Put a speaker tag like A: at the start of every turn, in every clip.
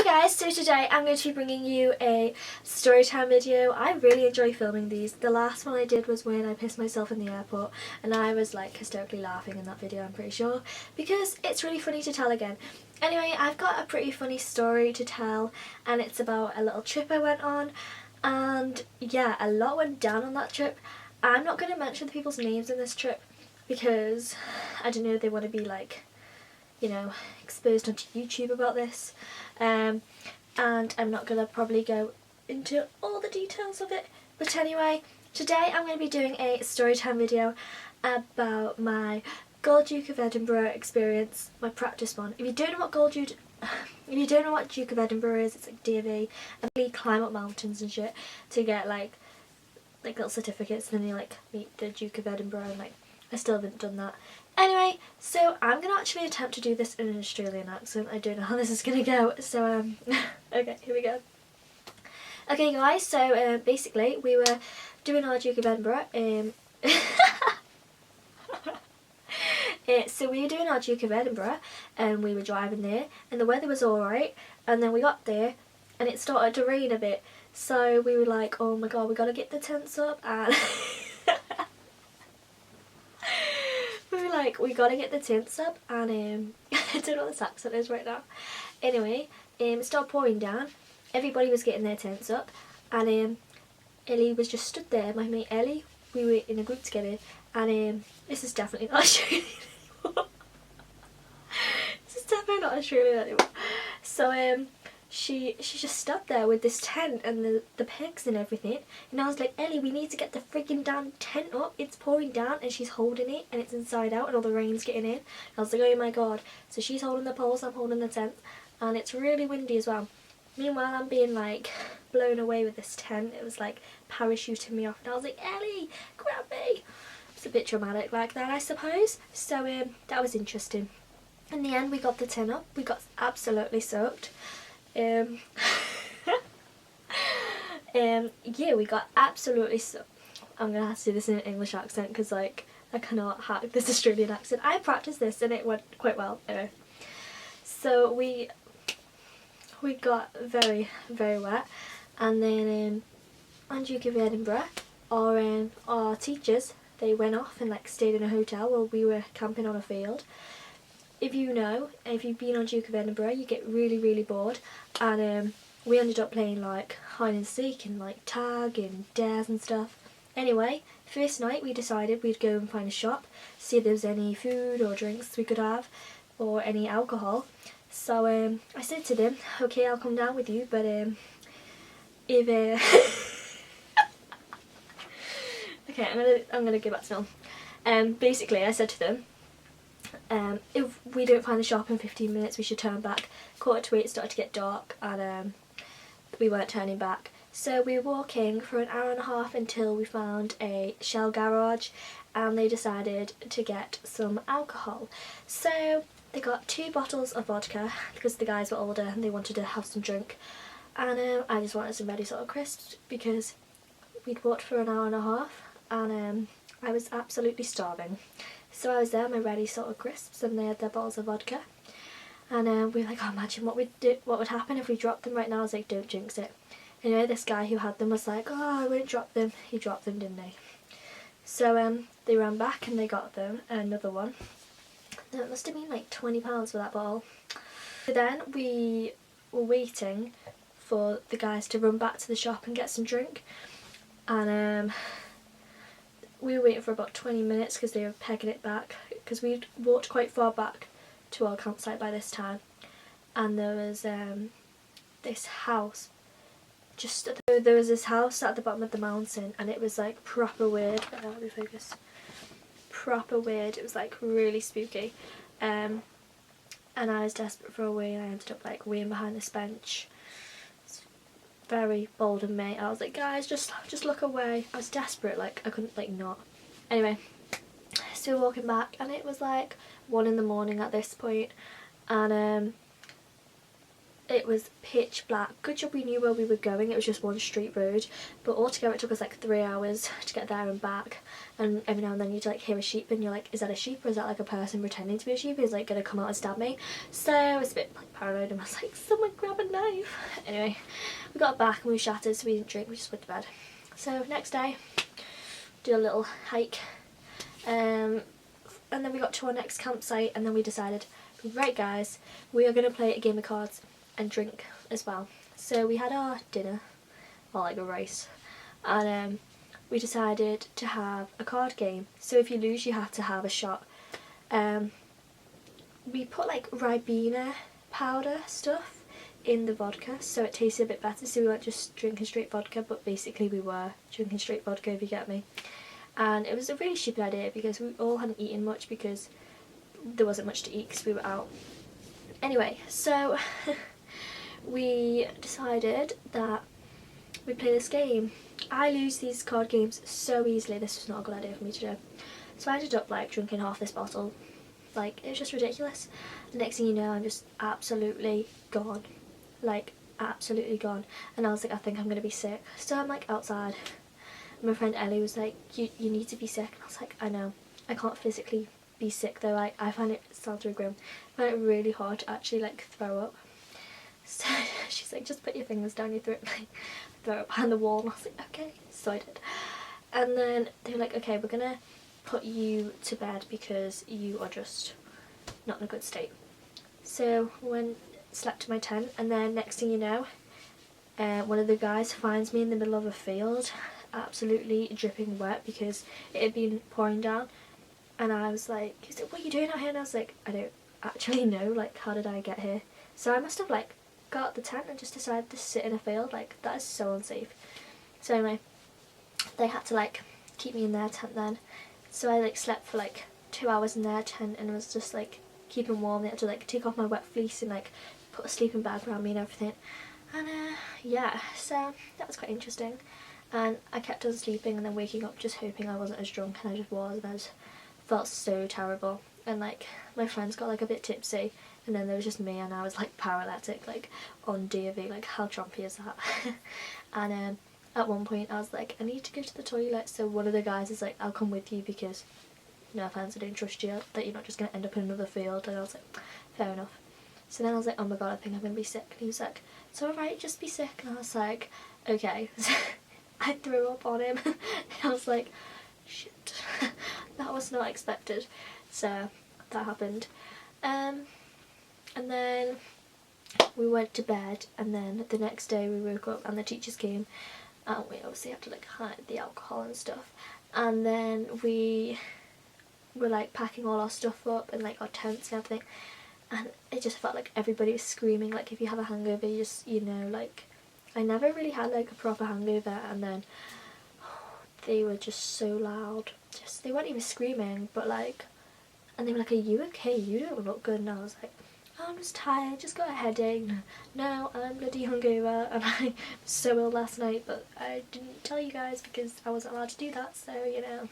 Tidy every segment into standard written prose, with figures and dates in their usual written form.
A: guys, so today I'm going to be bringing you a storytime video. I really enjoy filming these. The last one I did was when I pissed myself in the airport and I was like hysterically laughing in that video, I'm pretty sure, because it's really funny to tell again. Anyway, I've got a pretty funny story to tell and it's about a little trip I went on, and yeah, a lot went down on that trip. I'm not going to mention the people's names in this trip because I don't know, they want to be like, you know, exposed onto YouTube about this, and I'm not going to probably go into all the details of it. But anyway, today I'm going to be doing a storytime video about my Gold Duke of Edinburgh experience, my practice one. If you don't know what Duke of Edinburgh is, it's like DV, and you climb up mountains and shit to get like little certificates, and then you like meet the Duke of Edinburgh, and like I still haven't done that. Anyway, so I'm going to actually attempt to do this in an Australian accent. I don't know how this is going to go, so okay, here we go. Okay guys, so basically we were doing our Duke of Edinburgh, so we were doing our Duke of Edinburgh and we were driving there and the weather was alright, and then we got there and it started to rain a bit, so we were like, oh my god, we got to get the tents up, and we gotta get the tents up, and I don't know what this accent is right now. Anyway, it started pouring down, everybody was getting their tents up, and Ellie was just stood there, my mate Ellie, we were in a group together, and this is definitely not Australian anymore. This is definitely not Australian anymore. So she just stood there with this tent and the pegs and everything, and I was like, Ellie, we need to get the friggin' damn tent up, it's pouring down, and she's holding it and it's inside out and all the rain's getting in. And I was like, oh my god. So she's holding the poles, I'm holding the tent, and it's really windy as well. Meanwhile I'm being like blown away with this tent, it was like parachuting me off, and I was like, Ellie, grab me. It's a bit dramatic like that, I suppose. So that was interesting. In the end we got the tent up, we got absolutely soaked. Yeah, we got absolutely I'm gonna have to do this in an English accent because like I cannot hack this Australian accent. I practiced this and it went quite well. Anyway, so we got very wet, and then on Duke of Edinburgh, our teachers, they went off and like stayed in a hotel while we were camping on a field. If you've been on Duke of Edinburgh, you get really bored, and we ended up playing like hide and seek and like tag and dares and stuff. Anyway, first night we decided we'd go and find a shop, see if there was any food or drinks we could have, or any alcohol. So I said to them, okay, I'll come down with you, but if okay, I'm gonna go back to now. Basically I said to them, if we don't find the shop in 15 minutes we should turn back. 7:45 it started to get dark, and we weren't turning back, so we were walking for an hour and a half until we found a Shell garage, and they decided to get some alcohol. So they got 2 bottles of vodka because the guys were older and they wanted to have some drink, and I just wanted some ready sort of crisps because we'd walked for an hour and a half and I was absolutely starving. So I was there, my ready sort of crisps, and they had their bottles of vodka. And we were like, oh, imagine what would happen if we dropped them right now. I was like, don't jinx it. Anyway, this guy who had them was like, oh, I won't drop them. He dropped them, didn't he? So they ran back and they got them another one. No, it must have been like £20 for that bottle. So then we were waiting for the guys to run back to the shop and get some drink. And we were waiting for about 20 minutes because they were pegging it back, because we'd walked quite far back to our campsite by this time, and there was this house there was this house at the bottom of the mountain, and it was like proper weird. Let me focus. Proper weird. It was like really spooky, and I was desperate for a wee, and I ended up like weeing behind this bench. Very bold of me. I was like, guys, just look away. I was desperate, like I couldn't like not. Anyway, so we're walking back and it was like 1 in the morning at this point, and it was pitch black. Good job we knew where we were going. It was just one straight road, but altogether it took us like 3 hours to get there and back. And every now and then you'd like hear a sheep and you're like, is that a sheep or is that like a person pretending to be a sheep who's like gonna come out and stab me? So I was a bit like paranoid and I was like, someone grab a knife. Anyway, we got back and we were shattered, so we didn't drink, we just went to bed. So next day, did a little hike, and then we got to our next campsite, and then we decided, right guys, we are going to play a game of cards and drink as well. So we had our dinner, or like a rice, and we decided to have a card game. So if you lose you have to have a shot. We put like Ribena powder stuff in the vodka so it tasted a bit better, so we weren't just drinking straight vodka, but basically we were drinking straight vodka, if you get me. And it was a really stupid idea because we all hadn't eaten much because there wasn't much to eat because we were out. Anyway, so we decided that we'd play this game. I lose these card games so easily, this was not a good idea for me to do. So I ended up like drinking half this bottle. Like, it was just ridiculous. The next thing you know, I'm just absolutely gone. Like, absolutely gone. And I was like, I think I'm going to be sick. So I'm like outside. And my friend Ellie was like, you need to be sick. And I was like, I know. I can't physically be sick though. Like, I find it, sounds really grim, I find it really hard to actually like throw up. So she's like, just put your fingers down your throat, like throw up behind the wall. And I was like, okay. So I did. And then they were like, okay, we're going to put you to bed because you are just not in a good state. So went, slept in my tent, and then next thing you know, one of the guys finds me in the middle of a field, absolutely dripping wet because it had been pouring down. And I was like, he's like, what are you doing out here? And I was like, I don't actually know, like, how did I get here? So I must have like got out the tent and just decided to sit in a field. Like, that is so unsafe. So anyway, they had to like keep me in their tent then. So I like slept for like 2 hours in their tent and was just like keeping warm. They had to like take off my wet fleece and like put a sleeping bag around me and everything. And yeah, so that was quite interesting. And I kept on sleeping and then waking up just hoping I wasn't as drunk, and I just was, and I just felt so terrible. And like my friends got like a bit tipsy, and then there was just me and I was like paralytic, like on DV. Like, how trumpy is that? And at one point I was like, I need to go to the toilet. So one of the guys is like, I'll come with you because, no offense, I don't trust you that you're not just going to end up in another field. And I was like, fair enough. So then I was like, oh my god, I think I'm going to be sick. And he was like, it's alright, just be sick. And I was like, okay. I threw up on him. And I was like, shit, that was not expected. So that happened. And then we went to bed, and then the next day we woke up and the teachers came, and we obviously had to like hide the alcohol and stuff. And then we were like packing all our stuff up and like our tents and everything, and it just felt like everybody was screaming. Like, if you have a hangover, you just, you know, like, I never really had like a proper hangover, and then they were just so loud. Just, they weren't even screaming, but like, and they were like, are you okay? You don't look good. And I was like, oh, I'm just tired, just got a headache. No, I'm bloody hungover, and I was so ill last night, but I didn't tell you guys because I wasn't allowed to do that, so you know.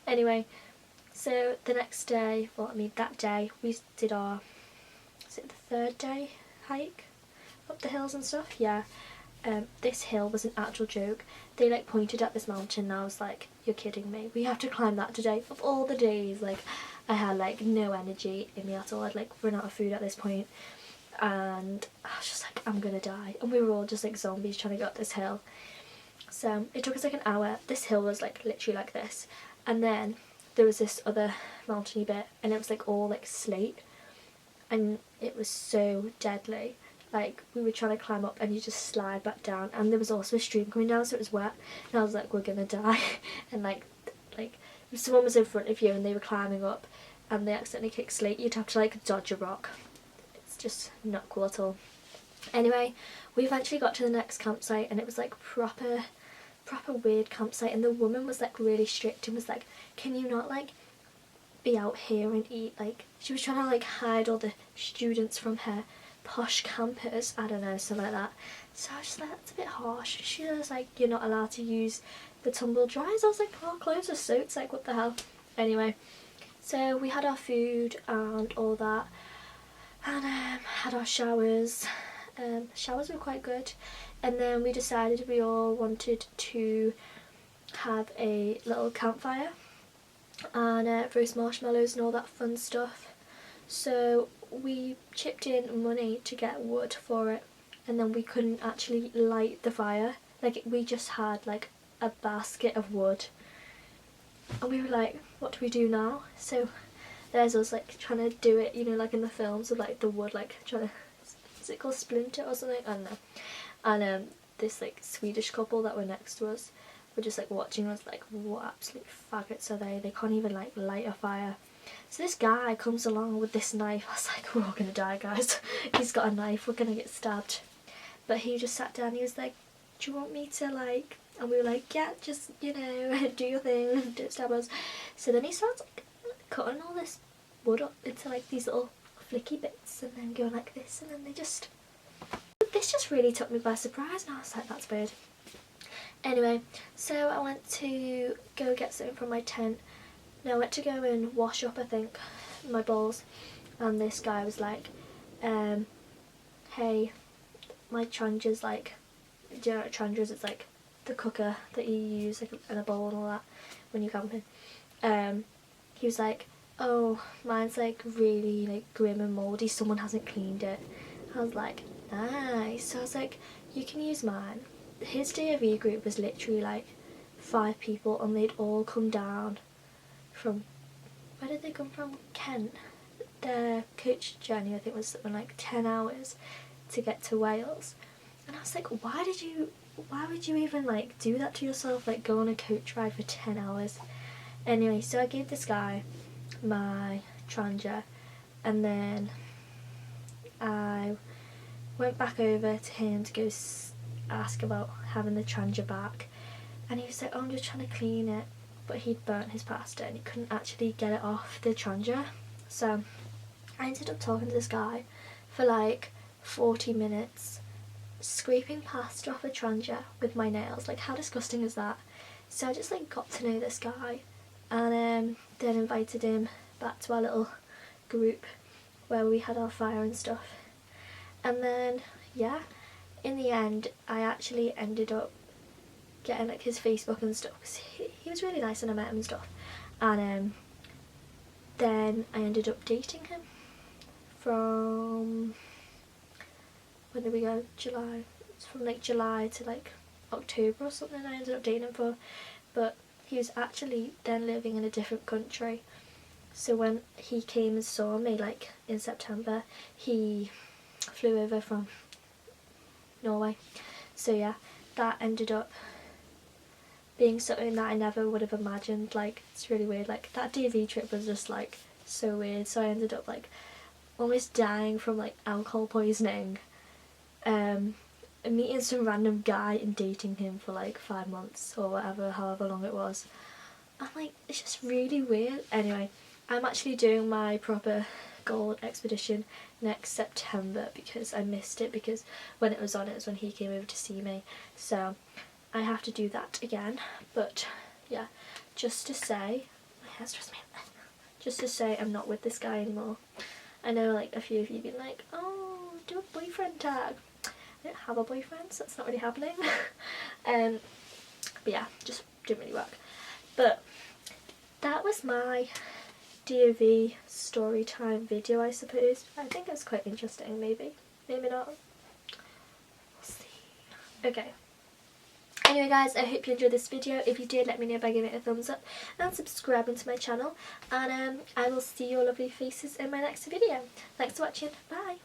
A: Anyway, so the next day, well, I mean that day, we did our, is it the 3rd day hike up the hills and stuff? Yeah. This hill was an actual joke. They like pointed at this mountain and I was like, you're kidding me, we have to climb that today? Of all the days. Like, I had like no energy in me at all. I'd like run out of food at this point, and I was just like, I'm gonna die. And we were all just like zombies trying to get up this hill. So it took us like an hour. This hill was like literally like this, and then there was this other mountainy bit, and it was like all like slate, and it was so deadly. Like, we were trying to climb up and you just slide back down, and there was also a stream coming down, so it was wet, and I was like, we're gonna die. And like if someone was in front of you and they were climbing up and they accidentally kicked slate, you'd have to like dodge a rock. It's just not cool at all. Anyway, we eventually got to the next campsite, and it was like proper weird campsite, and the woman was like really strict and was like, can you not like be out here and eat? Like, she was trying to like hide all the students from her posh campus, I don't know, something like that. So I was just like, that's a bit harsh. She was like, you're not allowed to use the tumble dryers. I was like, our clothes are soaked, like what the hell. Anyway, so we had our food and all that, and had our showers, Showers were quite good, and then we decided we all wanted to have a little campfire and roast marshmallows and all that fun stuff. So we chipped in money to get wood for it, and then we couldn't actually light the fire. Like, we just had like a basket of wood, and we were like, what do we do now? So there's us like trying to do it, you know, like in the films with like the wood, like trying to, is it called splinter or something? I don't know. And this like Swedish couple that were next to us were just like watching us like, what absolute faggots are they? They can't even like light a fire. So this guy comes along with this knife. I was like, we're all gonna die, guys. He's got a knife, we're gonna get stabbed. But he just sat down, he was like, do you want me to like, and we were like, yeah, just, you know, do your thing, don't stab us. So then he starts like cutting all this wood up into like these little flicky bits and then going like this, and then this just really took me by surprise, and I was like, that's weird. Anyway, so I went to go get something from my tent. No, I went to go and wash up, I think, my bowls, and this guy was like, hey, my tranger's like, do you know what tranger's? It's like the cooker that you use like in a bowl and all that when you're camping. He was like, oh, mine's like really like grim and mouldy, someone hasn't cleaned it. I was like, nice. So I was like, you can use mine. His DOV group was literally like 5 people, and they'd all come down from, where did they come from? Kent. Their coach journey I think was something like 10 hours to get to Wales. And I was like, why would you even like do that to yourself, like go on a coach ride for 10 hours? Anyway, so I gave this guy my Trangia, and then I went back over to him to go ask about having the Trangia back, and he was like, oh, I'm just trying to clean it, but he'd burnt his pasta and he couldn't actually get it off the Trangia. So I ended up talking to this guy for like 40 minutes, scraping pasta off a Trangia with my nails. Like, how disgusting is that? So I just like got to know this guy, and then invited him back to our little group where we had our fire and stuff. And then yeah, in the end I actually ended up getting like his Facebook and stuff, because he was really nice and I met him and stuff. And then I ended up dating him from, when did we go? July. It's from like July to like October or something I ended up dating him for. But he was actually then living in a different country. So when he came and saw me like in September, he flew over from Norway. So yeah, that ended up being something that I never would have imagined. Like, it's really weird. Like, that DV trip was just like so weird. So I ended up like almost dying from like alcohol poisoning, meeting some random guy and dating him for like 5 months or whatever, however long it was. I'm like, it's just really weird. Anyway, I'm actually doing my proper gold expedition next September because I missed it, because when it was on, it was when he came over to see me. So I have to do that again. But yeah, just to say, my hair's just me. Just to say, I'm not with this guy anymore. I know like a few of you been like, oh, do a boyfriend tag. I don't have a boyfriend, so that's not really happening. But yeah, just didn't really work. But that was my DOV story time video, I suppose. I think it was quite interesting, maybe not. We'll see. Okay. Anyway guys, I hope you enjoyed this video. If you did, let me know by giving it a thumbs up and subscribing to my channel. And I will see your lovely faces in my next video. Thanks for watching. Bye.